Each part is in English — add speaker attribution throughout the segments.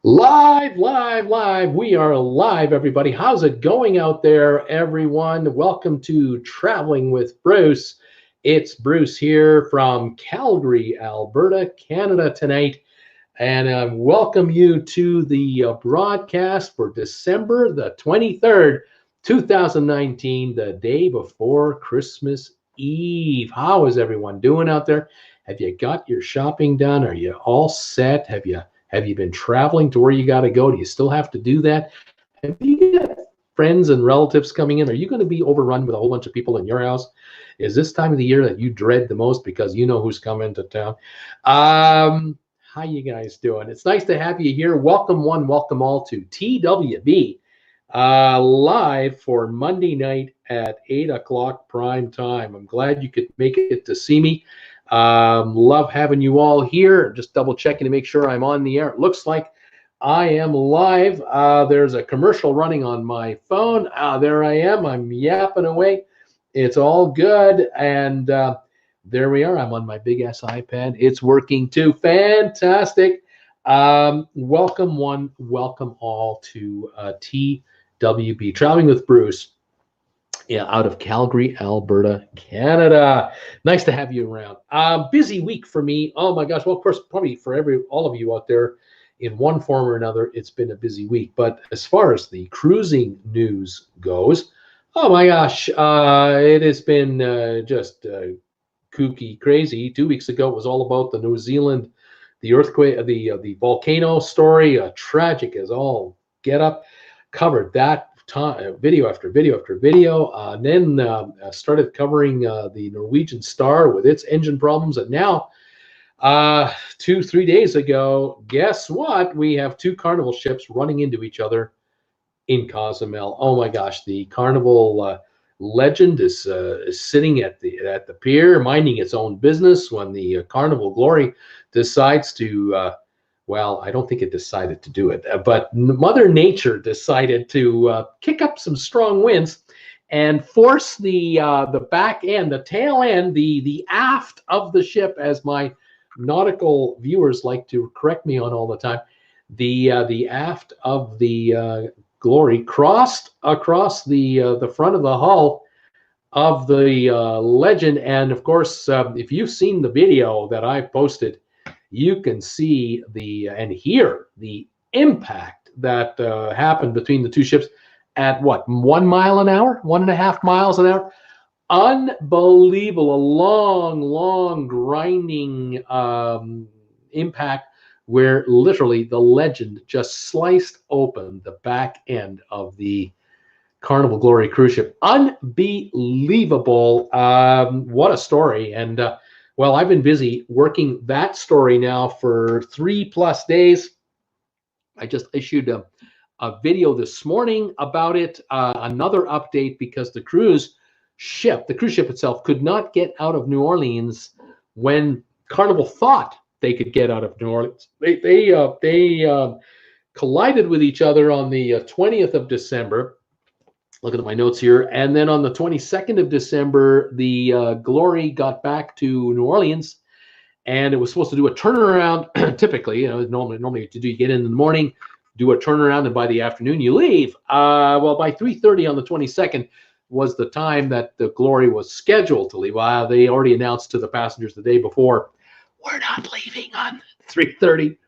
Speaker 1: Live, live, live. We are live, everybody. How's it going out there, everyone? Welcome to Traveling with Bruce. It's Bruce here from Calgary, Alberta, Canada tonight. And I welcome you to the broadcast for December the 23rd, 2019, the day before Christmas Eve. How is everyone doing out there? Have you got your shopping done? Are you all set? Have you been traveling to where you got to go? Do you still have to do that? Have you got friends and relatives coming in? Are you going to be overrun with a whole bunch of people in your house? Is this time of the year that you dread the most because you know who's coming to town? How you guys doing? It's nice to have you here. Welcome one, welcome all to TWB live for Monday night at 8 o'clock prime time. I'm glad you could make it to see me. Love having you all here. Just double checking to make sure I'm on the air. It looks like I am live. There's a commercial running on my phone. There I am. I'm yapping away. It's all good. And there we are. I'm on my big ass iPad. It's working too. Fantastic. Welcome one, welcome all to TWB, Traveling with Bruce. Yeah, out of Calgary, Alberta, Canada. Nice to have you around. Busy week for me. Oh my gosh. Well, of course, probably for all of you out there in one form or another, it's been a busy week. But as far as the cruising news goes, oh my gosh, it has been just kooky, crazy. 2 weeks ago, it was all about the New Zealand, the earthquake, the volcano story. Tragic as all get up. Covered that. Video after video after video, and then started covering the Norwegian Star with its engine problems. And now, 2-3 days ago, guess what? We have two Carnival ships running into each other in Cozumel. Oh my gosh, the Carnival Legend is sitting at the pier, minding its own business, when the Carnival Glory decides to well, I don't think it decided to do it, but Mother Nature decided to kick up some strong winds and force the back end, the tail end, the aft of the ship, as my nautical viewers like to correct me on all the time. The aft of the Glory crossed across the front of the hull of the Legend, and of course, if you've seen the video that I posted, you can see and hear the impact that happened between the two ships at what, 1 mile an hour, 1.5 miles an hour. Unbelievable, a long grinding impact where literally the Legend just sliced open the back end of the Carnival Glory cruise ship. Unbelievable. What a story. And well, I've been busy working that story now for 3+ days. I just issued a video this morning about it, another update, because the cruise ship itself could not get out of New Orleans when Carnival thought they could get out of New Orleans. They collided with each other on the 20th of December. Looking at my notes here. And then on the 22nd of December, the Glory got back to New Orleans, and it was supposed to do a turnaround. Typically, normally you get in the morning, do a turnaround, and by the afternoon you leave. Well, by 3:30 on the 22nd was the time that the Glory was scheduled to leave. They already announced to the passengers the day before, we're not leaving on 3:30.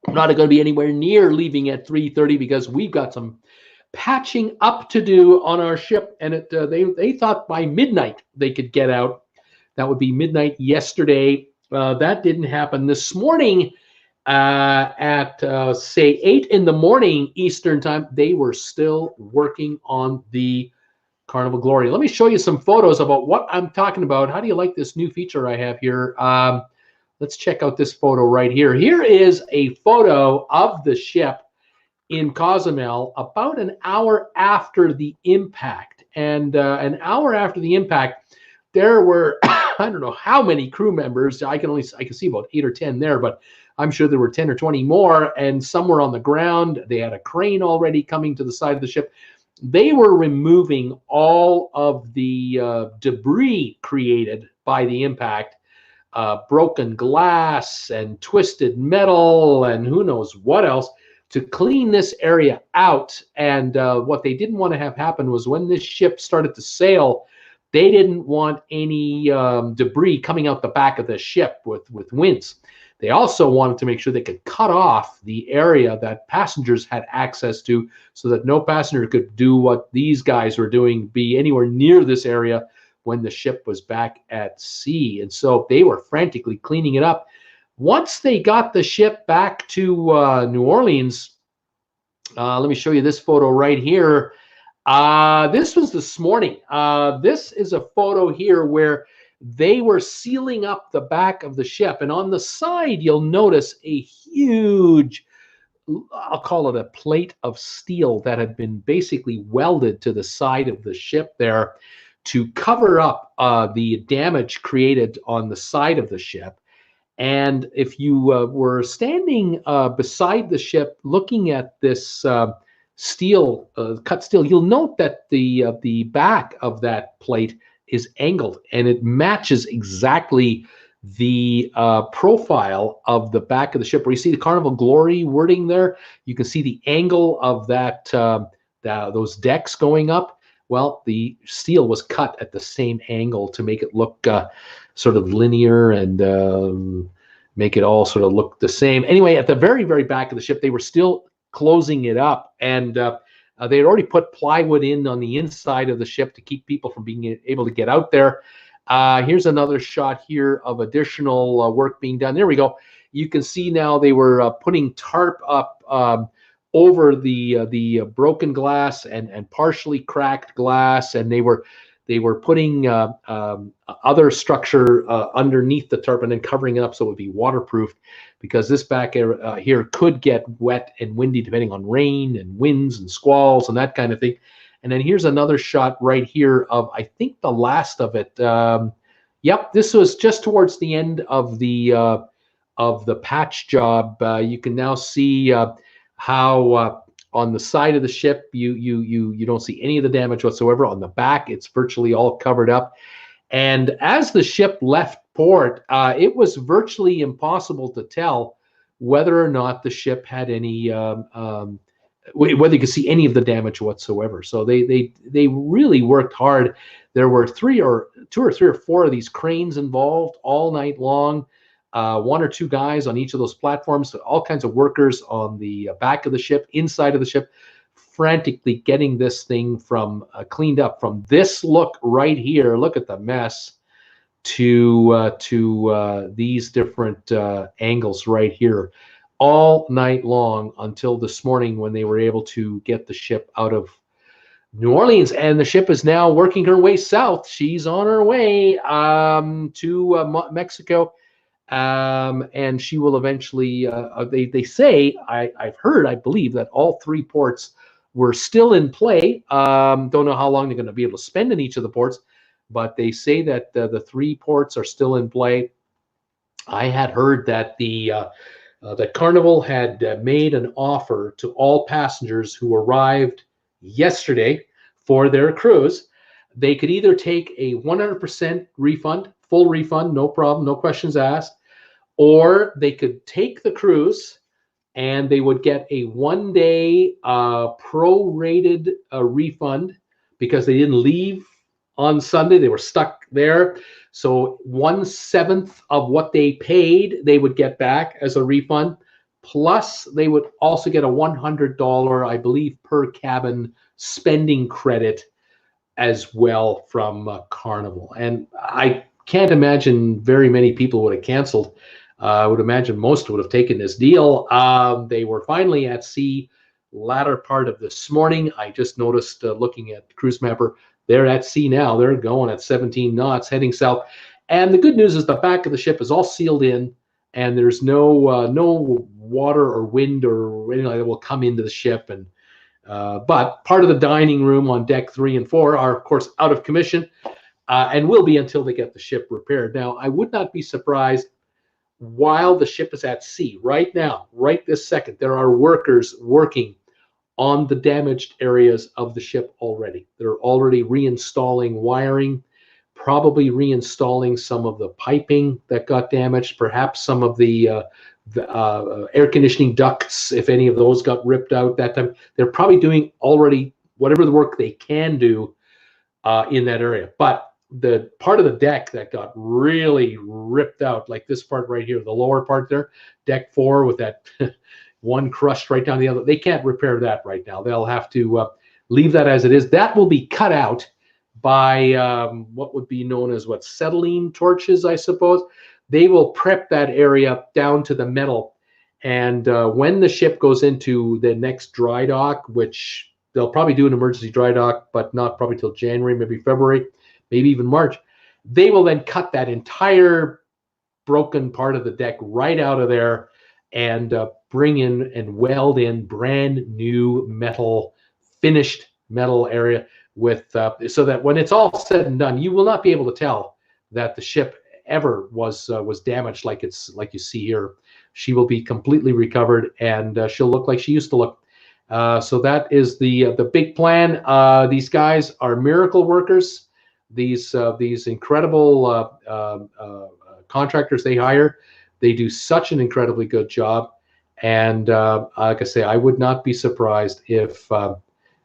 Speaker 1: We're not going to be anywhere near leaving at 3:30 because we've got some patching up to do on our ship, and they thought by midnight they could get out. That would be midnight yesterday. That didn't happen. This morning at say 8 in the morning Eastern time, they were still working on the Carnival Glory. Let me show you some photos about what I'm talking about. How do you like this new feature I have here? Let's check out this photo right here. Here is a photo of the ship in Cozumel about an hour after the impact. And an hour after the impact, there were I don't know how many crew members. I can see about 8 or 10 there, but I'm sure there were 10 or 20 more, and some were on the ground. They had a crane already coming to the side of the ship. They were removing all of the debris created by the impact broken glass and twisted metal and who knows what else to clean this area out. And what they didn't want to have happen was when this ship started to sail, they didn't want any debris coming out the back of the ship with winds. They also wanted to make sure they could cut off the area that passengers had access to so that no passenger could do what these guys were doing, be anywhere near this area when the ship was back at sea. And so they were frantically cleaning it up. Once they got the ship back to New Orleans, let me show you this photo right here. This was this morning. This is a photo here where they were sealing up the back of the ship. And on the side, you'll notice a huge, I'll call it a plate of steel that had been basically welded to the side of the ship there to cover up the damage created on the side of the ship. And if you were standing beside the ship looking at this steel, cut steel, you'll note that the back of that plate is angled, and it matches exactly the profile of the back of the ship. Where you see the Carnival Glory wording there, you can see the angle of that those decks going up. Well, the steel was cut at the same angle to make it look sort of linear and make it all sort of look the same. Anyway, at the very, very back of the ship, they were still closing it up, and they had already put plywood in on the inside of the ship to keep people from being able to get out there. Here's another shot here of additional work being done. There we go. You can see now they were putting tarp up over the broken glass and partially cracked glass, and they were putting other structure underneath the tarp and then covering it up so it would be waterproof, because this back here could get wet and windy depending on rain and winds and squalls and that kind of thing. And then here's another shot right here of, I think, the last of it. Yep, this was just towards the end of the patch job. You can now see how on the side of the ship you don't see any of the damage whatsoever. On the back, it's virtually all covered up. And as the ship left port, it was virtually impossible to tell whether or not the ship had any whether you could see any of the damage whatsoever. So they really worked hard. There were two or three or four of these cranes involved all night long. One or two guys on each of those platforms, all kinds of workers on the back of the ship, inside of the ship, frantically getting this thing from cleaned up from this look right here. Look at the mess to these different angles right here, all night long until this morning when they were able to get the ship out of New Orleans. And the ship is now working her way south. She's on her way to Mexico. And she will eventually, they say, I've heard, I believe, that all three ports were still in play. Don't know how long they're going to be able to spend in each of the ports, but they say that the three ports are still in play. I had heard that that Carnival had made an offer to all passengers who arrived yesterday for their cruise. They could either take a 100% refund, full refund, no problem, no questions asked, or they could take the cruise and they would get a one-day prorated refund because they didn't leave on Sunday. They were stuck there. So 1/7 of what they paid, they would get back as a refund. Plus, they would also get a $100, I believe, per cabin spending credit as well from Carnival. And I can't imagine very many people would have canceled. I would imagine most would have taken this deal. They were finally at sea latter part of this morning. I just noticed looking at Cruise Mapper, they're at sea now. They're going at 17 knots, heading south. And the good news is the back of the ship is all sealed in, and there's no water or wind or anything like that will come into the ship. And but part of the dining room on deck 3 and 4 are, of course, out of commission and will be until they get the ship repaired. Now, I would not be surprised while the ship is at sea right now, right this second, there are workers working on the damaged areas of the ship already. They're already reinstalling wiring. probably reinstalling some of the piping that got damaged, perhaps some of the air conditioning ducts, if any of those got ripped out that time. They're probably doing already whatever the work they can do in that area. But the part of the deck that got really ripped out, like this part right here, the lower part there, deck 4 with that one crushed right down the other, they can't repair that right now. They'll have to leave that as it is. That will be cut out by what would be known as acetylene torches, I suppose. They will prep that area down to the metal. And when the ship goes into the next dry dock, which they'll probably do an emergency dry dock, but not probably till January, maybe February, maybe even March, they will then cut that entire broken part of the deck right out of there and bring in and weld in brand new metal, finished metal area with so that when it's all said and done, you will not be able to tell that the ship ever was damaged like you see here. She will be completely recovered, and she'll look like she used to look. So that is the big plan. These guys are miracle workers. These incredible contractors they hire, they do such an incredibly good job. And like I say, I would not be surprised if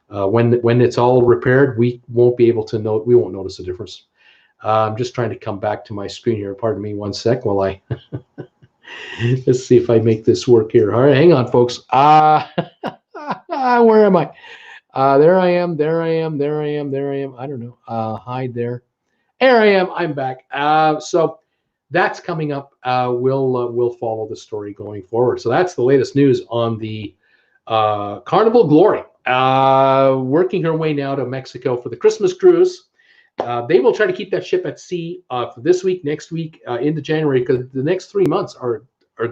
Speaker 1: when it's all repaired, we won't notice a difference. I'm just trying to come back to my screen here. Pardon me 1 sec while I let's see if I make this work here. All right, hang on, folks. Where am I? There I am. I don't know. Hide there. There I am. I'm back. So that's coming up. We'll follow the story going forward. So that's the latest news on the Carnival Glory. Working her way now to Mexico for the Christmas cruise. They will try to keep that ship at sea for this week, next week, into January, because the next 3 months are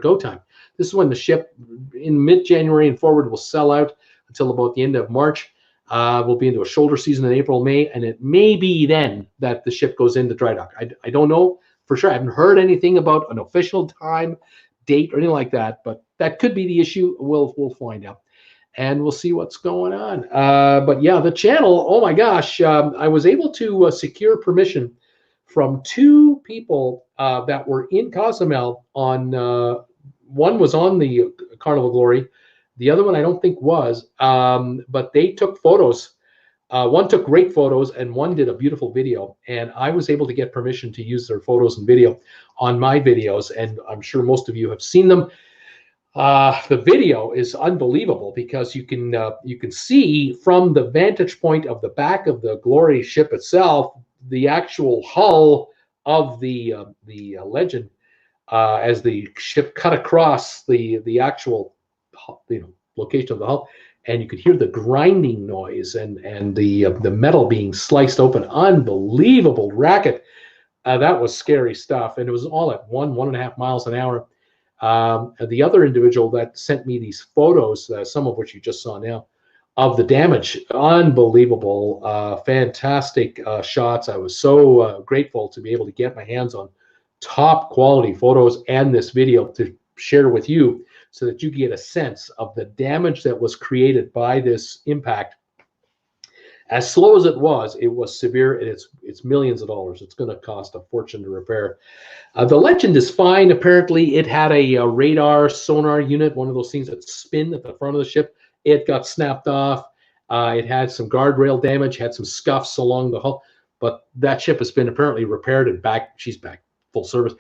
Speaker 1: go time. This is when the ship in mid-January and forward will sell out until about the end of March. We'll be into a shoulder season in April, May, and it may be then that the ship goes into dry dock. I don't know for sure. I haven't heard anything about an official time, date, or anything like that, but that could be the issue. We'll find out. And we'll see what's going on. But yeah, the channel, oh my gosh, I was able to secure permission from 2 people that were in Cozumel on, one was on the Carnival Glory, the other one I don't think was, but they took photos. One took great photos and one did a beautiful video. And I was able to get permission to use their photos and video on my videos. And I'm sure most of you have seen them. The video is unbelievable because you can see from the vantage point of the back of the Glory ship itself the actual hull of the Legend as the ship cut across the actual location of the hull, and you could hear the grinding noise and the metal being sliced open. Unbelievable racket. That was scary stuff, and it was all at 1.5 miles an hour. The other individual that sent me these photos, some of which you just saw now, of the damage, unbelievable, fantastic shots. I was so grateful to be able to get my hands on top quality photos and this video to share with you so that you get a sense of the damage that was created by this impact. As slow as it was severe, and it's millions of dollars. It's going to cost a fortune to repair. The Legend is fine. Apparently, it had a radar sonar unit, one of those things that spin at the front of the ship. It got snapped off. It had some guardrail damage, had some scuffs along the hull, but that ship has been apparently repaired and back. She's back full service.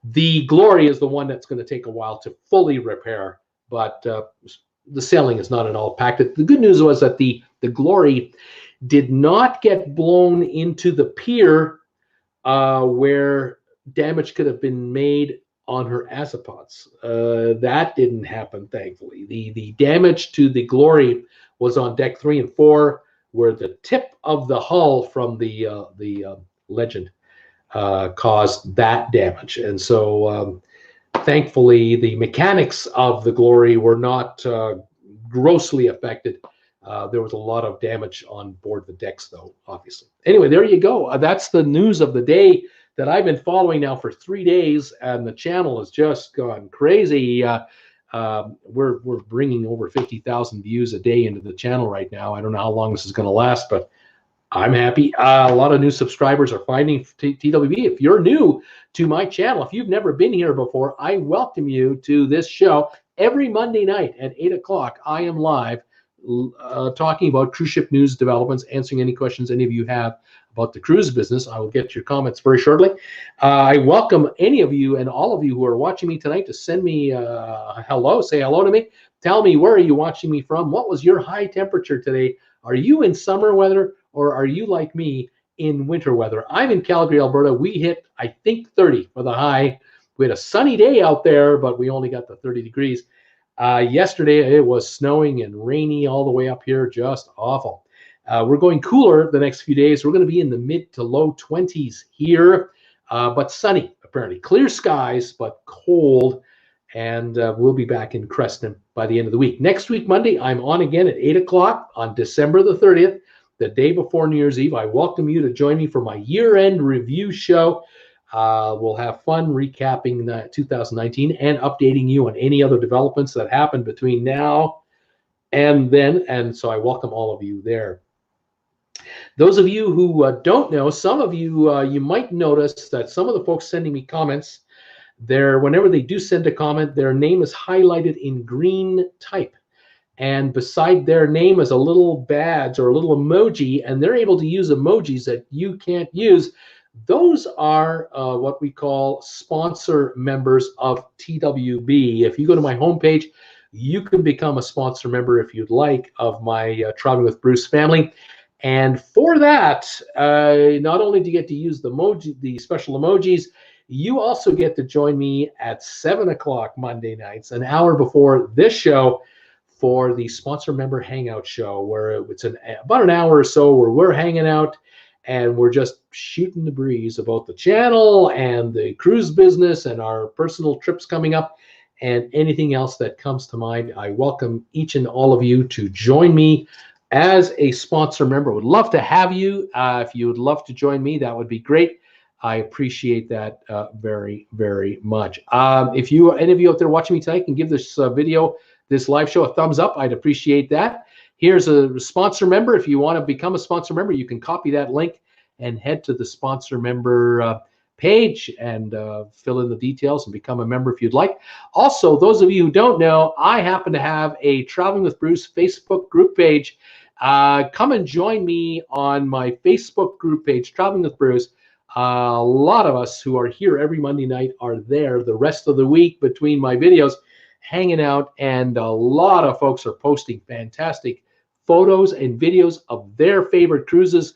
Speaker 1: The Glory is the one that's going to take a while to fully repair, but the sailing is not at all impacted. The good news was that the Glory did not get blown into the pier where damage could have been made on her azipods. That didn't happen, thankfully. The damage to the Glory was on deck 3 and 4, where the tip of the hull from the Legend caused that damage. And so thankfully, the mechanics of the Glory were not grossly affected. There was a lot of damage on board the decks, though, obviously. Anyway, there you go. That's the news of the day that I've been following now for 3 days, and the channel has just gone crazy. We're bringing over 50,000 views a day into the channel right now. I don't know how long this is going to last, but I'm happy. A lot of new subscribers are finding TWB. If you're new to my channel, if you've never been here before, I welcome you to this show. Every Monday night at 8 o'clock, I am live talking about cruise ship news developments, answering any questions any of you have about the cruise business. I will get your comments very shortly. I welcome any of you and all of you who are watching me tonight to send me hello, say hello to me. Tell me, where are you watching me from? What was your high temperature today? Are you in summer weather, or are you like me in winter weather? I'm in Calgary, Alberta. We hit, I think, 30 for the high. We had a sunny day out there, but we only got the 30 degrees. Yesterday, it was snowing and rainy all the way up here, just awful. We're going cooler the next few days. We're going to be in the mid to low 20s here, but sunny, apparently. Clear skies, but cold. And we'll be back in Creston by the end of the week. Next week, Monday, I'm on again at 8 o'clock on December the 30th, the day before New Year's Eve. I welcome you to join me for my year-end review show. We'll have fun recapping 2019 and updating you on any other developments that happen between now and then. And so I welcome all of you there. Those of you who don't know, some of you, you might notice that some of the folks sending me comments, whenever they do send a comment, their name is highlighted in green type. And beside their name is a little badge or a little emoji, and they're able to use emojis that you can't use. Those are what we call sponsor members of TWB. If you go to my homepage, you can become a sponsor member if you'd like of my Traveling with Bruce family. And for that, not only do you get to use the special emojis, you also get to join me at 7 o'clock Monday nights, an hour before this show, for the sponsor member hangout show, where it's about an hour or so where we're hanging out and we're just shooting the breeze about the channel and the cruise business and our personal trips coming up and anything else that comes to mind. I welcome each and all of you to join me as a sponsor member. Would love to have you. If you would love to join me, that would be great. I appreciate that very, very much. If any of you out there watching me tonight can give this video, this live show, a thumbs up, I'd appreciate that. Here's a sponsor member. If you want to become a sponsor member, you can copy that link and head to the sponsor member page and fill in the details and become a member if you'd like. Also, those of you who don't know, I happen to have a Traveling with Bruce Facebook group page. Come and join me on my Facebook group page, Traveling with Bruce. A lot of us who are here every Monday night are there the rest of the week between my videos, hanging out, and a lot of folks are posting fantastic photos and videos of their favorite cruises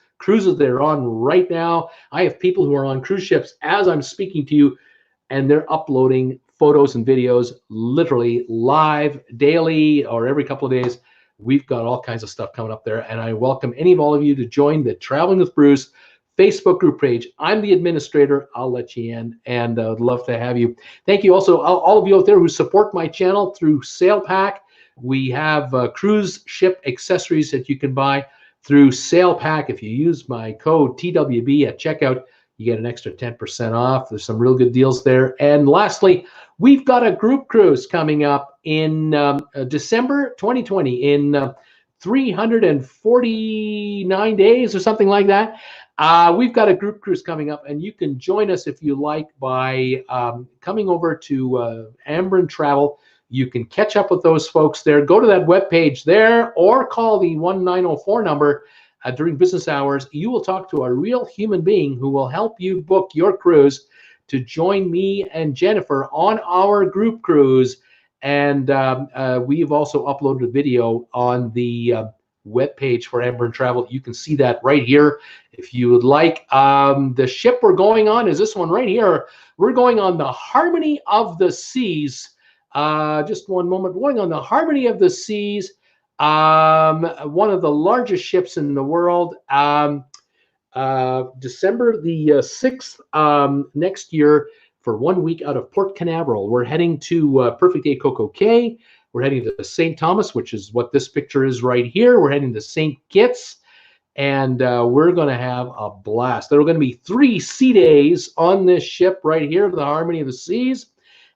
Speaker 1: they're on right now. I have people who are on cruise ships as I'm speaking to you, and they're uploading photos and videos literally live daily or every couple of days. We've got all kinds of stuff coming up there, and I welcome any of all of you to join the Traveling with Bruce Facebook group page. I'm the administrator. I'll let you in, and I'd love to have you. Thank you also, all of you out there who support my channel through Sale Pack. We have cruise ship accessories that you can buy through Sale Pack. If you use my code TWB at checkout, you get an extra 10% off. There's some real good deals there. And lastly, we've got a group cruise coming up in December 2020 in 349 days or something like that. We've got a group cruise coming up, and you can join us if you like by coming over to Ambrin Travel. You can catch up with those folks there. Go to that webpage there or call the 1904 number during business hours. You will talk to a real human being who will help you book your cruise to join me and Jennifer on our group cruise. And we've also uploaded a video on the webpage for Ambrin Travel. You can see that right here if you would like. The ship we're going on is this one right here. We're going on the Harmony of the Seas. Just one moment. We're going on the Harmony of the Seas, one of the largest ships in the world. December the 6th next year for 1 week out of Port Canaveral. We're heading to Perfect Day Coco Cay. We're heading to St. Thomas, which is what this picture is right here. We're heading to St. Kitts, and we're going to have a blast. There are going to be 3 sea days on this ship right here, the Harmony of the Seas.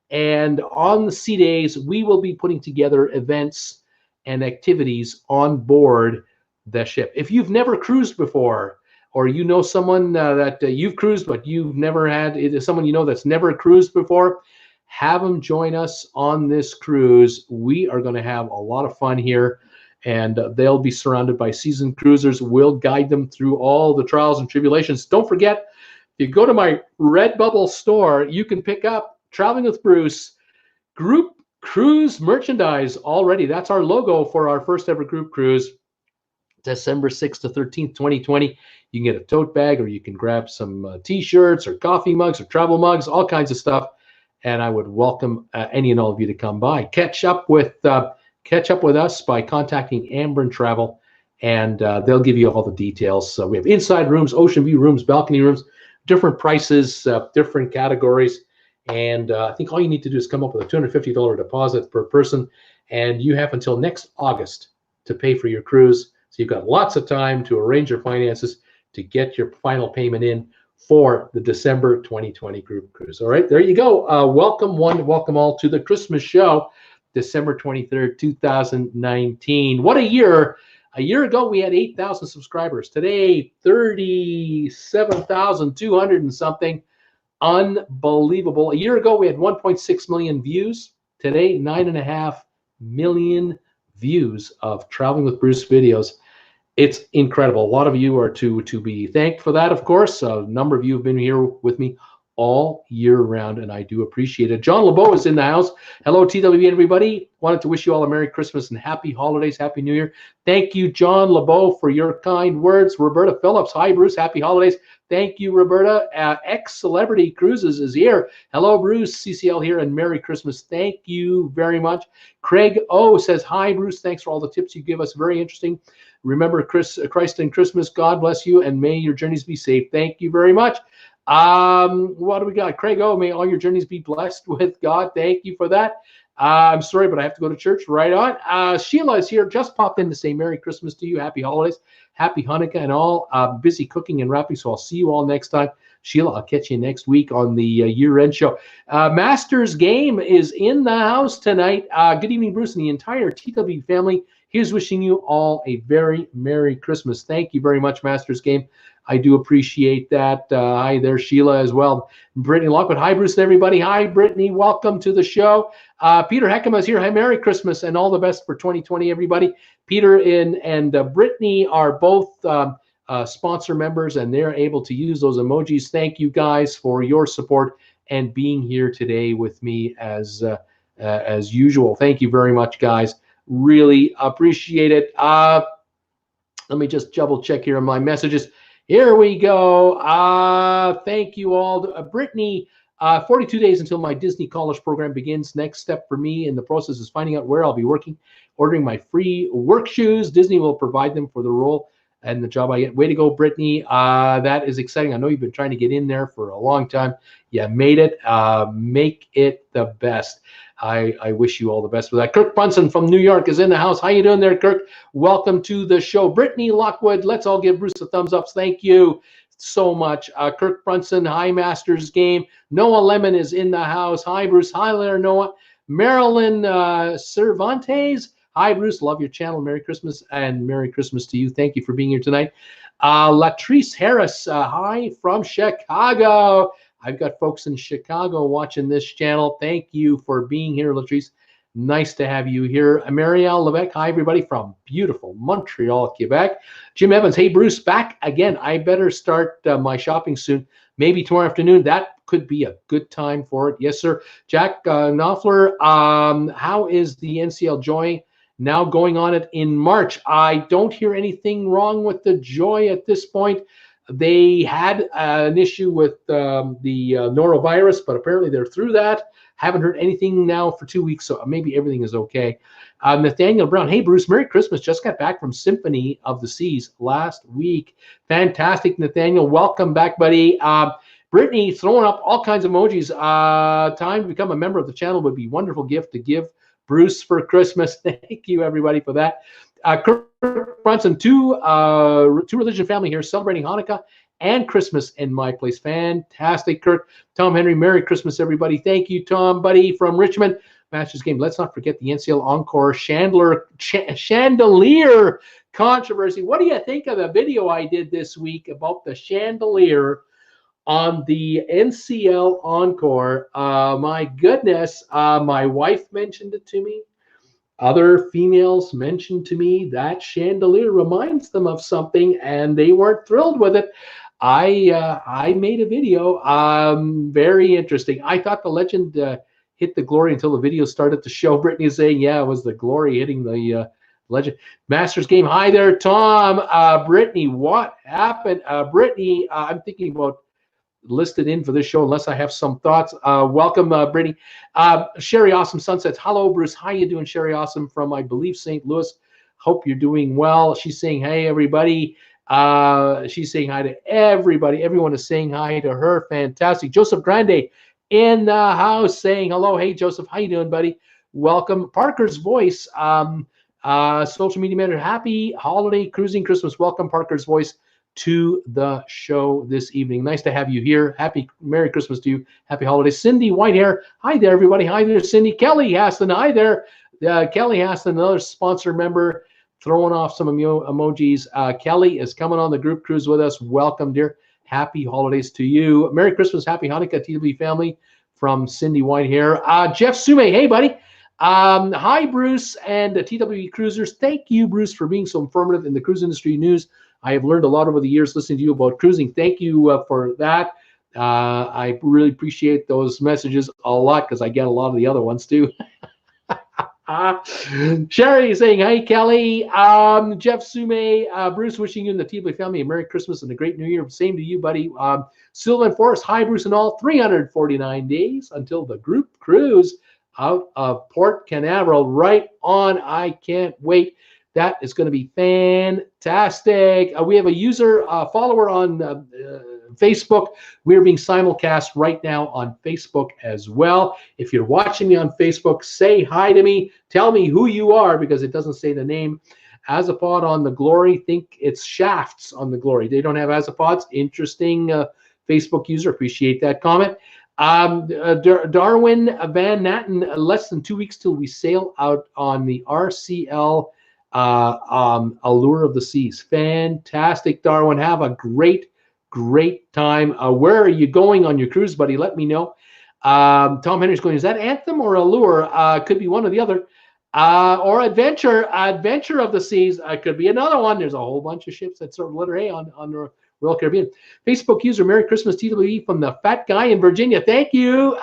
Speaker 1: And on the sea days, we will be putting together events and activities on board the ship. If you've never cruised before, or you know someone that you've cruised but you've never had, it is someone you know that's never cruised before, have them join us on this cruise. We are going to have a lot of fun here, and they'll be surrounded by seasoned cruisers. We'll guide them through all the trials and tribulations. Don't forget, if you go to my RedBubble store, you can pick up Traveling with Bruce group cruise merchandise already. That's our logo for our first ever group cruise, December 6th to 13th, 2020. You can get a tote bag, or you can grab some T-shirts or coffee mugs or travel mugs, all kinds of stuff. And I would welcome any and all of you to come by. Catch up with us by contacting Ambrin Travel, and they'll give you all the details. So we have inside rooms, ocean view rooms, balcony rooms, different prices, different categories. And I think all you need to do is come up with a $250 deposit per person, and you have until next August to pay for your cruise. So you've got lots of time to arrange your finances to get your final payment in for the December 2020 group cruise. All right, there you go. Welcome all to the Christmas show, December 23rd, 2019. What a year. A year ago, we had 8,000 subscribers. Today, 37,200 and something. Unbelievable. A year ago, we had 1.6 million views. Today, 9.5 million views of Traveling with Bruce videos. It's incredible. A lot of you are to be thanked for that, of course. A number of you have been here with me all year round, and I do appreciate it. John LeBeau is in the house. Hello, TWB, everybody. Wanted to wish you all a Merry Christmas and Happy Holidays, Happy New Year. Thank you, John LeBeau, for your kind words. Roberta Phillips, hi, Bruce. Happy Holidays. Thank you, Roberta. Ex-Celebrity Cruises is here. Hello, Bruce. CCL here, and Merry Christmas. Thank you very much. Craig O says, hi, Bruce. Thanks for all the tips you give us. Very interesting. Remember Christ and Christmas. God bless you, and may your journeys be safe. Thank you very much. What do we got? Craig O, may all your journeys be blessed with God. Thank you for that. I'm sorry, but I have to go to church. Right on. Sheila is here. Just popped in to say Merry Christmas to you. Happy holidays. Happy Hanukkah and all. Busy cooking and wrapping, so I'll see you all next time. Sheila, I'll catch you next week on the year-end show. Masters Game is in the house tonight. Good evening, Bruce, and the entire TW family. Here's wishing you all a very Merry Christmas. Thank you very much, Masters Game. I do appreciate that. Hi there, Sheila, as well. Brittany Lockwood. Hi, Bruce and everybody. Hi, Brittany. Welcome to the show. Peter Heckema is here. Hi, Merry Christmas and all the best for 2020, everybody. Peter and Brittany are both sponsor members, and they're able to use those emojis. Thank you guys for your support and being here today with me as usual. Thank you very much, guys. Really appreciate it. Let me just double check here on my messages. Here we go. Thank you all. Brittany, 42 days until my Disney college program begins. Next step for me in the process is finding out where I'll be working, ordering my free work shoes. Disney will provide them for the role and the job I get. Way to go, Brittany. That is exciting. I know you've been trying to get in there for a long time. You made it. Make it the best. I wish you all the best with that. Kirk Brunson from New York is in the house. How you doing there, Kirk? Welcome to the show. Brittany Lockwood, let's all give Bruce a thumbs up. Thank you so much. Kirk Brunson, hi, Masters Game. Noah Lemon is in the house. Hi, Bruce. Hi there, Noah. Marilyn Cervantes. Hi, Bruce. Love your channel. Merry Christmas, and Merry Christmas to you. Thank you for being here tonight. Latrice Harris, hi from Chicago. I've got folks in Chicago watching this channel. Thank you for being here, Latrice. Nice to have you here. Marielle Levesque, hi, everybody from beautiful Montreal, Quebec. Jim Evans, hey, Bruce, back again. I better start my shopping soon. Maybe tomorrow afternoon. That could be a good time for it. Yes, sir. Jack Knopfler, how is the NCL Joy now going on it in March? I don't hear anything wrong with the Joy at this point. They had an issue with the norovirus, but apparently they're through that. Haven't heard anything now for 2 weeks, so maybe everything is okay. Nathaniel Brown, hey, Bruce, Merry Christmas. Just got back from Symphony of the Seas last week. Fantastic, Nathaniel. Welcome back, buddy. Brittany throwing up all kinds of emojis. Time to become a member of the channel would be a wonderful gift to give Bruce for Christmas. Thank you, everybody, for that. Kirk Brunson, two religion family here celebrating Hanukkah and Christmas in my place. Fantastic, Kirk. Tom Henry, Merry Christmas, everybody. Thank you, Tom, buddy, from Richmond. Masters Game. Let's not forget the NCL Encore Chandelier controversy. What do you think of the video I did this week about the chandelier on the NCL Encore? My goodness, my wife mentioned it to me. Other females mentioned to me that chandelier reminds them of something, and they weren't thrilled with it. I made a video. Very interesting. I thought the legend hit the glory until the video started to show. Brittany is saying, yeah, it was the glory hitting the legend. Masters game. Hi there, Tom. Brittany, what happened? Brittany, I'm thinking about listed in for this show unless I have some thoughts. Welcome, Brittany. Sherry Awesome Sunsets. Hello, Bruce. How you doing, Sherry Awesome from, I believe, St. Louis. Hope you're doing well. She's saying, hey, everybody. She's saying hi to everybody. Everyone is saying hi to her. Fantastic. Joseph Grande in the house saying hello. Hey, Joseph. How you doing, buddy? Welcome. Parker's Voice. Social media manager. Happy holiday cruising Christmas. Welcome, Parker's Voice, to the show this evening. Nice to have you here. Happy Merry Christmas to you. Happy holidays. Cindy Whitehair. Hi there, everybody. Hi there, Cindy. Kelly Haston. Hi there. Kelly Haston, another sponsor member, throwing off some emojis. Kelly is coming on the group cruise with us. Welcome, dear. Happy holidays to you. Merry Christmas. Happy Hanukkah, TWB family, from Cindy Whitehair. Jeff Sume. Hey, buddy. Hi, Bruce and TWB Cruisers. Thank you, Bruce, for being so informative in the cruise industry news. I have learned a lot over the years listening to you about cruising. Thank you for that. I really appreciate those messages a lot because I get a lot of the other ones too. Sherry is saying, hey, Kelly. Jeff Sume, Bruce, wishing you and the TWB family a Merry Christmas and a great New Year. Same to you, buddy. Sylvan Forrest, hi, Bruce and all. 349 days until the group cruise out of Port Canaveral. Right on. I can't wait. That is going to be fantastic. We have a user follower on Facebook. We're being simulcast right now on Facebook as well. If you're watching me on Facebook, say hi to me. Tell me who you are because it doesn't say the name. Azapod on the Glory. Think it's Shafts on the Glory. They don't have Azapods. Interesting Facebook user. Appreciate that comment. Darwin Van Natten, less than 2 weeks till we sail out on the RCL Allure of the Seas. Fantastic, Darwin. Have a great time. Where are you going on your cruise, buddy? Let me know. Tom Henry's going, is that Anthem or Allure? Could be one or the other. Or Adventure of the Seas. Could be another one. There's a whole bunch of ships that sort of letter A on the Royal Caribbean. Facebook user, Merry Christmas TWE from the fat guy in Virginia. Thank you.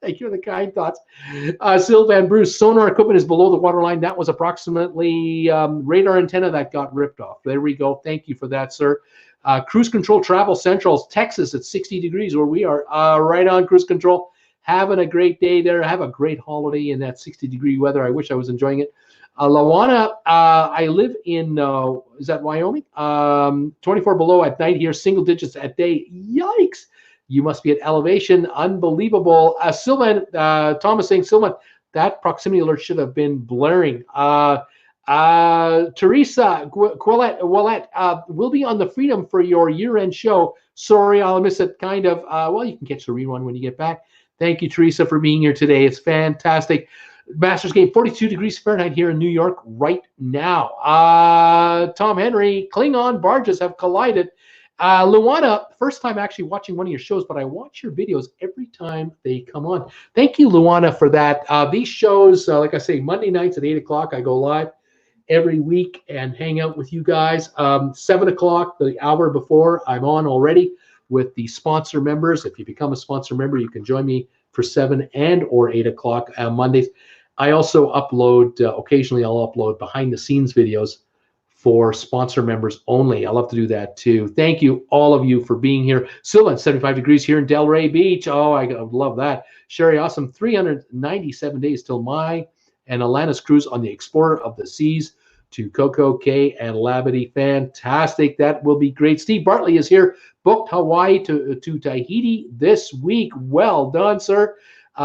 Speaker 1: Thank you for the kind thoughts. Sylvan Bruce, sonar equipment is below the waterline. That was approximately radar antenna that got ripped off. There we go. Thank you for that, sir. Cruise control, Travel Central, Texas at 60 degrees where we are. Right on cruise control. Having a great day there. Have a great holiday in that 60-degree weather. I wish I was enjoying it. Lawana, I live in, is that Wyoming? 24 below at night here, single digits at day. Yikes. You must be at elevation. Unbelievable. Sylvan, Thomas saying, Sylvan, that proximity alert should have been blaring. Teresa Willette, we'll be on the Freedom for your year-end show. Sorry, I'll miss it, kind of. Well, you can catch the rerun when you get back. Thank you, Teresa, for being here today. It's fantastic. Masters game, 42 degrees Fahrenheit here in New York right now. Tom Henry, Klingon barges have collided. Luana, first time actually watching one of your shows, but I watch your videos every time they come on. Thank you, Luana, for that. These shows, like I say, Monday nights at 8 o'clock, I go live every week and hang out with you guys. 7 o'clock, the hour before, I'm on already with the sponsor members. If you become a sponsor member, you can join me for 7 and or 8 o'clock Mondays. I also upload, occasionally I'll upload behind the scenes videos for sponsor members only. I love to do that too. Thank you, all of you, for being here. Sylvan, 75 degrees here in Delray Beach. Oh, I love that. Sherry, awesome. 397 days till my and Alana's cruise on the Explorer of the Seas to Coco Cay and Labadee. Fantastic. That will be great. Steve Bartley is here. Booked Hawaii to Tahiti this week. Well done, sir.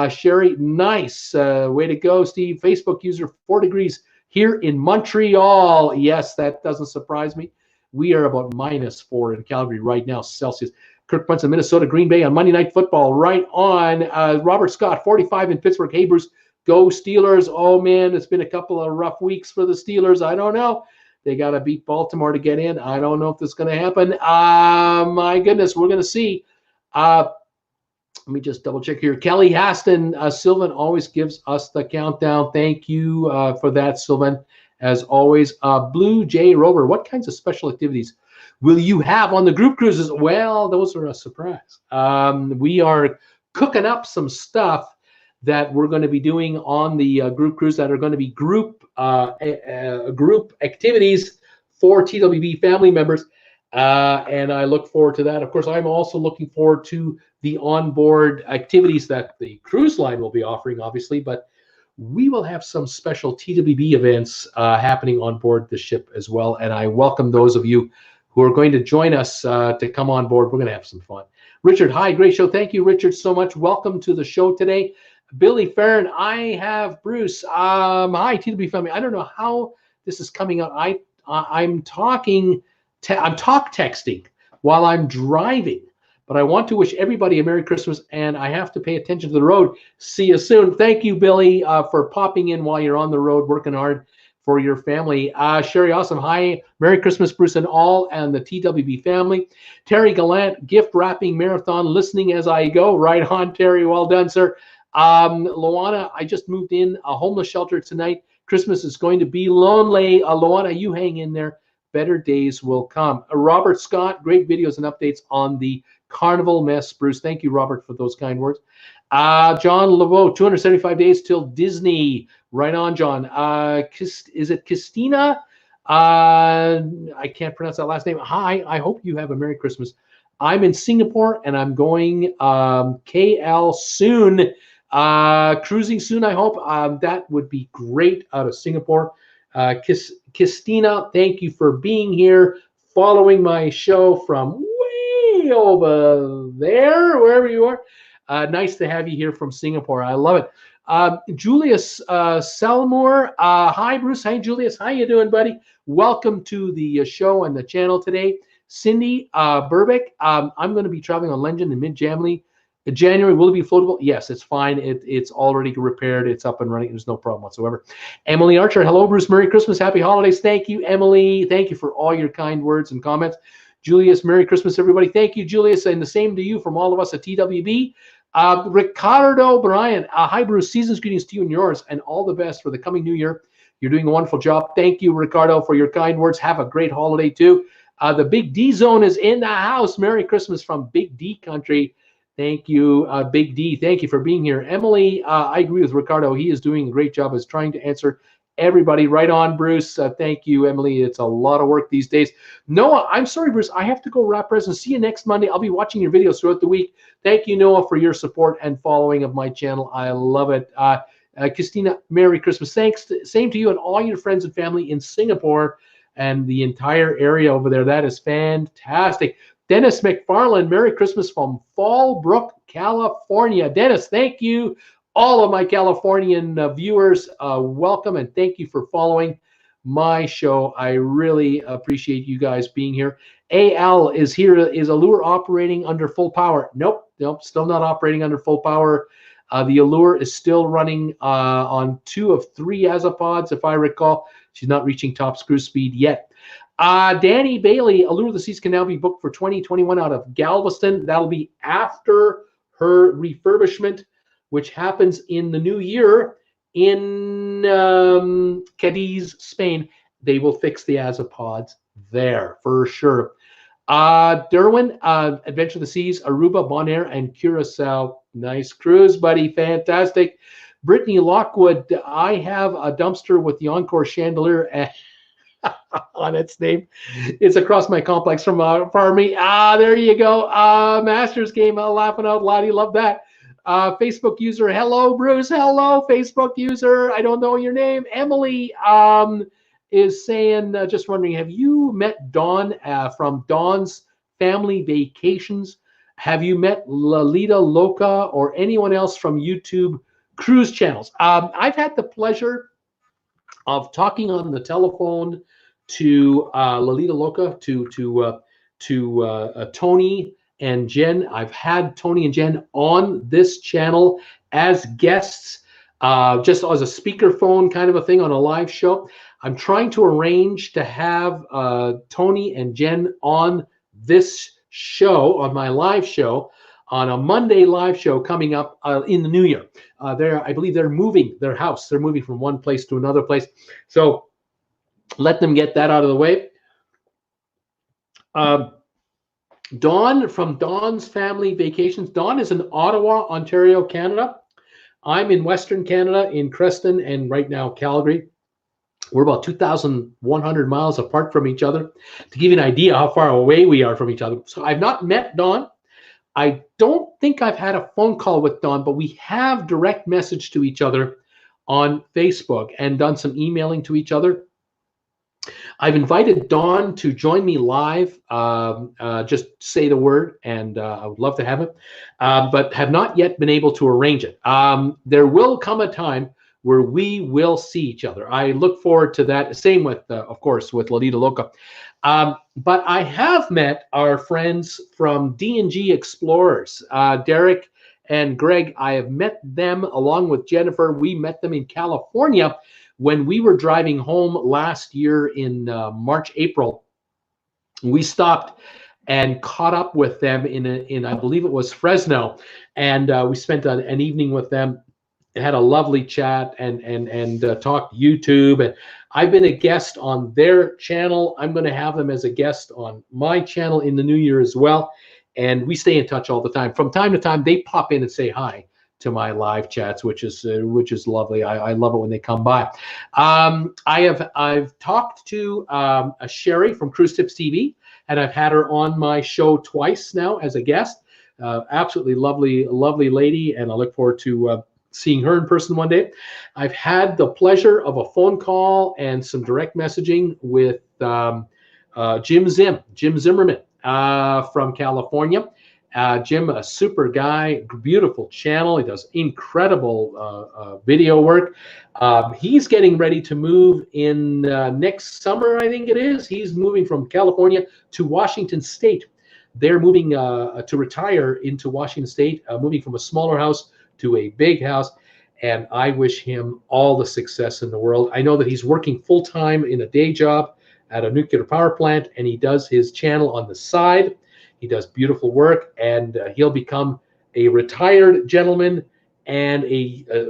Speaker 1: Sherry, nice. Way to go, Steve. Facebook user, 4 degrees here in Montreal. Yes, that doesn't surprise me. We are about -4 in Calgary right now, Celsius. Kirk Brunson, Minnesota, Green Bay on Monday Night Football. Right on. Robert Scott, 45 in Pittsburgh. Hey, Bruce, Go Steelers. Oh, man, it's been a couple of rough weeks for the Steelers. I don't know. They got to beat Baltimore to get in. I don't know if this is going to happen. My goodness, we're going to see. Let me just double check here. Kelly Haston, Sylvan always gives us the countdown. Thank you for that, Sylvan. As always, Blue Jay Rover, what kinds of special activities will you have on the group cruises? Well, those are a surprise. We are cooking up some stuff that we're going to be doing on the group cruise that are going to be group activities for TWB family members. And I look forward to that. Of course, I'm also looking forward to the onboard activities that the cruise line will be offering, obviously, but we will have some special TWB events happening on board the ship as well. And I welcome those of you who are going to join us to come on board. We're going to have some fun. Richard, hi, great show. Thank you, Richard, so much. Welcome to the show today. Billy Farron, I have Bruce. Hi, TWB family. I don't know how this is coming out. I'm talk texting while I'm driving, but I want to wish everybody a Merry Christmas, and I have to pay attention to the road. See you soon. Thank you, Billy, for popping in while you're on the road, working hard for your family. Sherry Awesome, hi, Merry Christmas, Bruce and all, and the TWB family. Terry Gallant, gift wrapping marathon, listening as I go. Right on, Terry, well done, sir. Luana, I just moved in a homeless shelter tonight. Christmas is going to be lonely. Luana, you hang in there. Better days will come. Robert Scott, great videos and updates on the Carnival mess. Bruce, thank you, Robert, for those kind words. John Laveau, 275 days till Disney. Right on, John. Is it Christina? I can't pronounce that last name. Hi, I hope you have a Merry Christmas. I'm in Singapore, and I'm going KL soon. Cruising soon, I hope. That would be great out of Singapore. Christina, thank you for being here, following my show from way over there, wherever you are. Nice to have you here from Singapore. I love it. Julius Selmore, hi, Bruce. Hi, Julius. How you doing, buddy? Welcome to the show and the channel today. Cindy Burbick, I'm going to be traveling on Legend in mid-January. Will it be floatable? Yes, it's fine. It's already repaired. It's up and running. There's no problem whatsoever. Emily Archer, hello, Bruce. Merry Christmas. Happy holidays. Thank you, Emily. Thank you for all your kind words and comments. Julius, Merry Christmas, everybody. Thank you, Julius, and the same to you from all of us at TWB. Ricardo Bryan, hi, Bruce. Season's greetings to you and yours, and all the best for the coming new year. You're doing a wonderful job. Thank you, Ricardo, for your kind words. Have a great holiday, too. The Big D Zone is in the house. Merry Christmas from Big D Country. Thank you, Big D. Thank you for being here. Emily, I agree with Ricardo. He is doing a great job as trying to answer everybody. Right on, Bruce. Thank you, Emily. It's a lot of work these days. Noah, I'm sorry, Bruce. I have to go wrap presents. See you next Monday. I'll be watching your videos throughout the week. Thank you, Noah, for your support and following of my channel. I love it. Christina, Merry Christmas. Thanks. Same to you and all your friends and family in Singapore and the entire area over there. That is fantastic. Dennis McFarland, Merry Christmas from Fallbrook, California. Dennis, thank you. All of my Californian viewers, welcome, and thank you for following my show. I really appreciate you guys being here. AL is here. Is Allure operating under full power? Nope, still not operating under full power. The Allure is still running on 2 of 3 azipods, if I recall. She's not reaching top screw speed yet. Danny Bailey, Allure of the Seas can now be booked for 2021 out of Galveston. That'll be after her refurbishment, which happens in the new year in Cadiz, Spain. They will fix the azipods there for sure. Derwin, Adventure of the Seas, Aruba, Bonaire, and Curacao. Nice cruise, buddy. Fantastic. Brittany Lockwood, I have a dumpster with the Encore chandelier on its name. It's across my complex from me. There you go. Masters game, laughing out loud. You love that. Facebook user, hello, Bruce. Hello, Facebook user. I don't know your name. Emily is saying, just wondering, have you met Dawn from Dawn's Family Vacations? Have you met Lalita Loca or anyone else from YouTube cruise channels? I've had the pleasure of talking on the telephone to Lalita Loca, to Tony and Jen. I've had Tony and Jen on this channel as guests. just as a speakerphone kind of a thing on a live show. I'm trying to arrange to have Tony and Jen on this show, on my live show, on a Monday live show coming up in the new year. I believe they're moving their house. They're moving from one place to another place. So let them get that out of the way. Dawn from Dawn's Family Vacations. Dawn is in Ottawa, Ontario, Canada. I'm in Western Canada, in Creston, and right now Calgary. We're about 2,100 miles apart from each other. To give you an idea how far away we are from each other. So I've not met Dawn. I don't think I've had a phone call with Dawn, but we have direct message to each other on Facebook and done some emailing to each other. I've invited Dawn to join me live, just say the word, and I would love to have it, but have not yet been able to arrange it. There will come a time where we will see each other. I look forward to that. Same with, of course, with La Vida Loca. But I have met our friends from D&G Explorers, Derek and Greg. I have met them along with Jennifer. We met them in California when we were driving home last year in March, April. We stopped and caught up with them in I believe it was Fresno, and we spent an evening with them. Had a lovely chat and talked YouTube. And I've been a guest on their channel. I'm going to have them as a guest on my channel in the new year as well. And we stay in touch all the time. From time to time, they pop in and say hi to my live chats, which is lovely. I love it when they come by. I've talked to a Sherry from Cruise Tips TV, and I've had her on my show twice now as a guest. Absolutely lovely lady, and I look forward to seeing her in person one day. I've had the pleasure of a phone call and some direct messaging with Jim Zimmerman from California. Jim, a super guy, beautiful channel. He does incredible video work. He's getting ready to move in next summer, I think it is. He's moving from California to Washington State. They're moving to retire into Washington State, moving from a smaller house to a big house. And I wish him all the success in the world. I know that he's working full-time in a day job at a nuclear power plant, and he does his channel on the side. He does beautiful work, and he'll become a retired gentleman and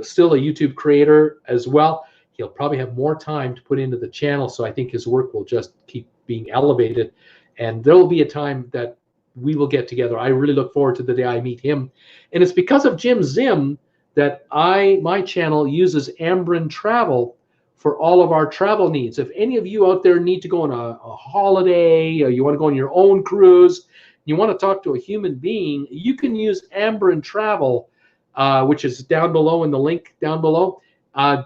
Speaker 1: still a YouTube creator as well. He'll probably have more time to put into the channel, so I think his work will just keep being elevated. And there will be a time that we will get together. I really look forward to the day I meet him. And it's because of Jim Zim that my channel uses Ambrin Travel for all of our travel needs. If any of you out there need to go on a holiday, or you want to go on your own cruise, you want to talk to a human being, you can use Ambrin Travel, which is down below in the link down below.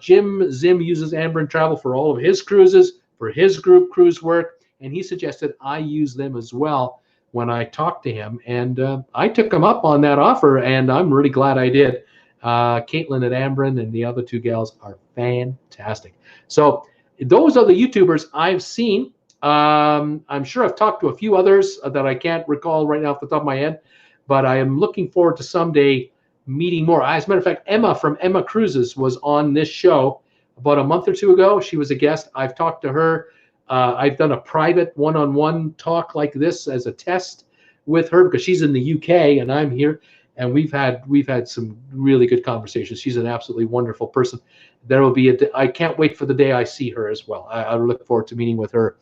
Speaker 1: Jim Zim uses Ambrin Travel for all of his cruises, for his group cruise work, and he suggested I use them as well when I talked to him. And I took him up on that offer, and I'm really glad I did. Caitlin at Ambrin and the other two gals are fantastic. So those are the YouTubers I've seen. I'm sure I've talked to a few others that I can't recall right now off the top of my head, but I am looking forward to someday meeting more. As a matter of fact, Emma from Emma Cruises was on this show about a month or two ago. She was a guest. I've talked to her. I've done a private one-on-one talk like this as a test with her because she's in the UK and I'm here, and we've had some really good conversations. She's an absolutely wonderful person. There will be I can't wait for the day I see her as well. I look forward to meeting with her.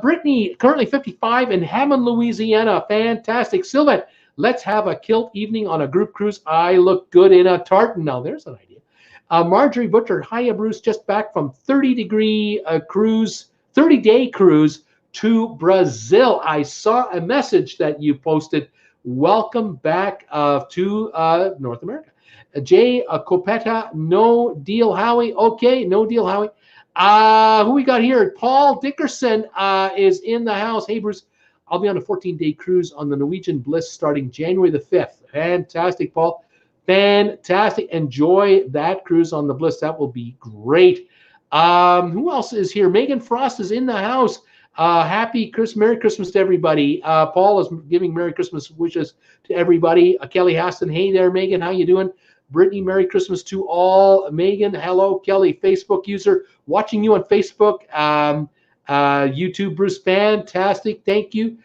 Speaker 1: Brittany, currently 55 in Hammond, Louisiana. Fantastic. Sylvette, let's have a kilt evening on a group cruise. I look good in a tartan. Now there's an idea. Marjorie Butcher, hiya Bruce, just back from 30-day cruise to Brazil. I saw a message that you posted. Welcome back to North America. Jay Copetta, no deal, Howie. Okay, no deal, Howie. Who we got here? Paul Dickerson is in the house. Hey, Bruce, I'll be on a 14-day cruise on the Norwegian Bliss starting January the 5th. Fantastic, Paul. Fantastic. Enjoy that cruise on the Bliss. That will be great. Who else is here? Megan Frost is in the house. Merry Christmas to everybody. Paul is giving Merry Christmas wishes to everybody. Kelly Haston, hey there, Megan, how you doing? Brittany, Merry Christmas to all. Megan, hello. Kelly, Facebook user, watching you on Facebook. YouTube, Bruce, fantastic. Thank you.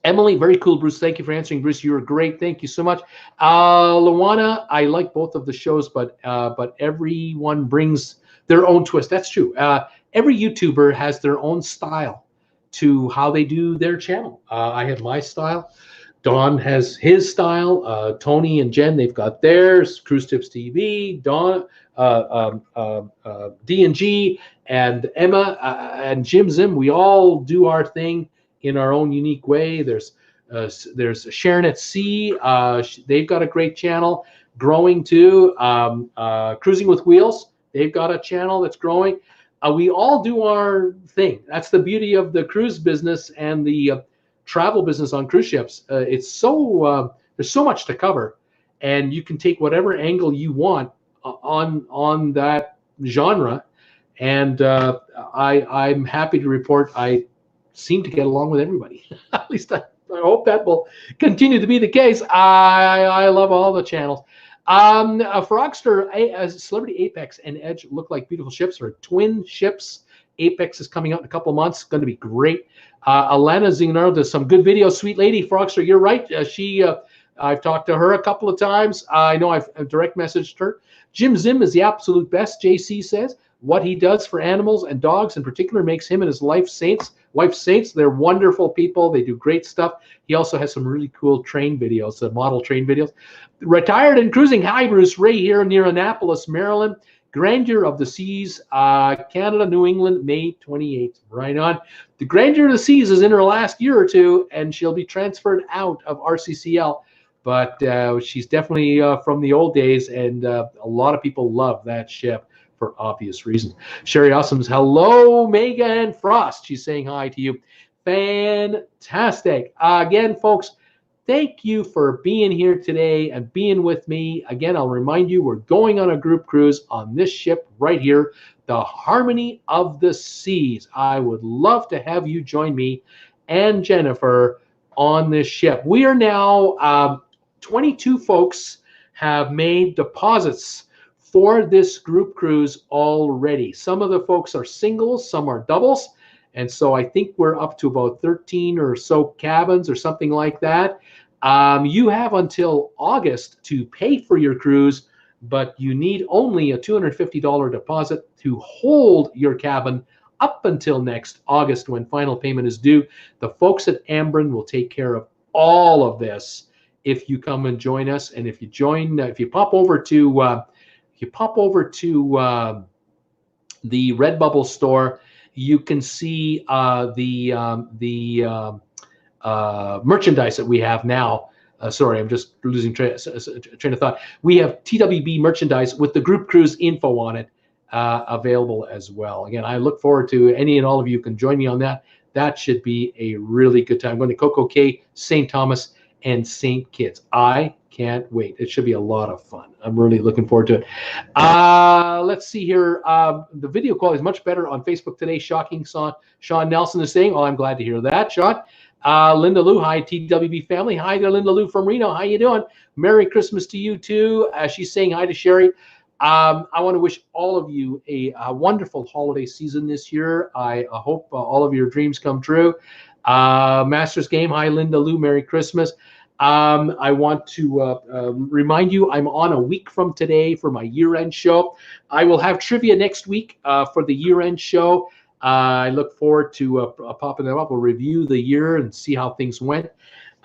Speaker 1: Emily, very cool, Bruce. Thank you for answering, Bruce. You were great. Thank you so much. Luana, I like both of the shows, but everyone brings their own twist. That's true. Every YouTuber has their own style to how they do their channel. I have my style. Don has his style. Tony and Jen, they've got theirs. Cruise Tips TV, Don, D&G, and Emma, and Jim Zim. We all do our thing in our own unique way. There's Sharon at Sea. They've got a great channel, growing too. Cruising with Wheels. They've got a channel that's growing. We all do our thing. That's the beauty of the cruise business and the travel business on cruise ships. It's so there's so much to cover, and you can take whatever angle you want on that genre. And I'm happy to report I seem to get along with everybody. At least I hope that will continue to be the case. I love all the channels. Frogster, Celebrity Apex and Edge look like beautiful ships, or twin ships. Apex is coming out in a couple of months. It's going to be great. Alana Zignar does some good videos. Sweet lady, Frogster, you're right. I've talked to her a couple of times. I know I've direct messaged her. Jim Zim is the absolute best, JC says. What he does for animals and dogs in particular makes him and his wife saints. They're wonderful people. They do great stuff. He also has some really cool train videos, model train videos. Retired and Cruising. Hi, Bruce. Ray here near Annapolis, Maryland. Grandeur of the Seas, Canada, New England, May 28th. Right on. The Grandeur of the Seas is in her last year or two, and she'll be transferred out of RCCL. But she's definitely from the old days, and a lot of people love that ship for obvious reasons. Sherry Awesome's hello, Megan Frost. She's saying hi to you. Fantastic. Again, folks, thank you for being here today and being with me. Again, I'll remind you, we're going on a group cruise on this ship right here, the Harmony of the Seas. I would love to have you join me and Jennifer on this ship. We are now 22 folks have made deposits for this group cruise already. Some of the folks are singles, some are doubles. And so I think we're up to about 13 or so cabins or something like that. You have until August to pay for your cruise, but you need only a $250 deposit to hold your cabin up until next August when final payment is due. The folks at Ambren will take care of all of this if you come and join us. And if you join, if you pop over to the RedBubble store, you can see the merchandise that we have now. Sorry, I'm just losing train of thought. We have TWB merchandise with the group cruise info on it available as well. Again, I look forward to any and all of you can join me on that. That should be a really good time. I'm going to Coco Cay, St. Thomas, and St. Kitts. I can't wait. It should be a lot of fun. I'm really looking forward to it. Let's see here. The video quality is much better on Facebook today. Shocking. Sean Nelson is saying, oh, I'm glad to hear that, Sean. Linda Lou, hi, TWB family. Hi there, Linda Lou from Reno. How you doing? Merry Christmas to you, too. She's saying hi to Sherry. I want to wish all of you a wonderful holiday season this year. I hope all of your dreams come true. Masters Game, hi, Linda Lou. Merry Christmas. I want to remind you, I'm on a week from today for my year-end show. I will have trivia next week for the year-end show. I look forward to popping them up. We'll review the year and see how things went.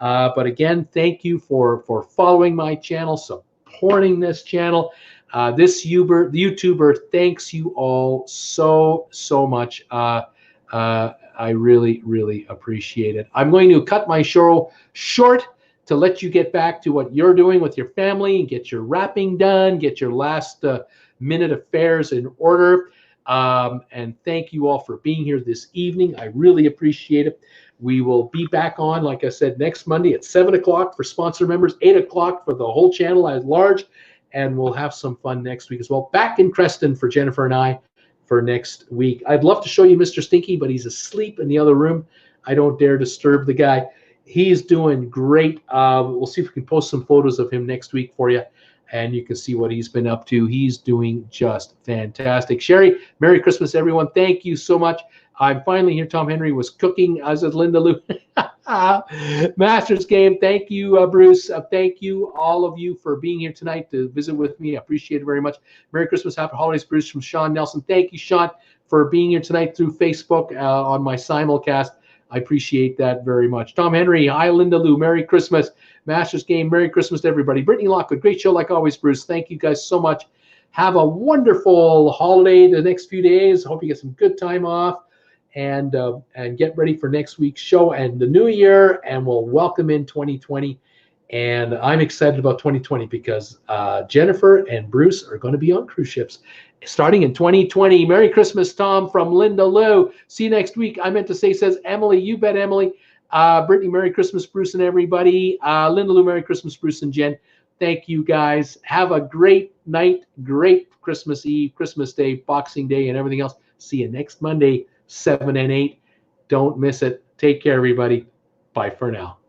Speaker 1: But again, thank you for following my channel, supporting this channel. This YouTuber, thanks you all so much. I really, really appreciate it. I'm going to cut my show short to let you get back to what you're doing with your family and get your wrapping done, get your last minute affairs in order. And thank you all for being here this evening. I really appreciate it. We will be back on, like I said, next Monday at 7 o'clock for sponsor members, 8 o'clock for the whole channel at large, and we'll have some fun next week as well. Back in Creston for Jennifer and I for next week. I'd love to show you Mr. Stinky, but he's asleep in the other room. I don't dare disturb the guy. He's doing great. We'll see if we can post some photos of him next week for you, and you can see what he's been up to. He's doing just fantastic. Sherry, Merry Christmas, everyone. Thank you so much. I'm finally here. Tom Henry was cooking, as is Linda Lou. Masters game. Thank you, Bruce. Thank you, all of you, for being here tonight to visit with me. I appreciate it very much. Merry Christmas, Happy Holidays, Bruce, from Sean Nelson. Thank you, Sean, for being here tonight through Facebook on my simulcast. I appreciate that very much. Tom Henry, hi, Linda Lou. Merry Christmas. Masters game. Merry Christmas to everybody. Brittany Lockwood, great show like always, Bruce. Thank you guys so much. Have a wonderful holiday the next few days. Hope you get some good time off. And get ready for next week's show and the new year, and we'll welcome in 2020. And I'm excited about 2020 because Jennifer and Bruce are going to be on cruise ships starting in 2020. Merry Christmas, Tom, from Linda Lou. See you next week. I meant to say, says Emily. You bet, Emily. Brittany, Merry Christmas, Bruce, and everybody. Linda Lou, Merry Christmas, Bruce and Jen. Thank you, guys. Have a great night, great Christmas Eve, Christmas Day, Boxing Day, and everything else. See you next Monday, 7 and 8. Don't miss it. Take care, everybody. Bye for now.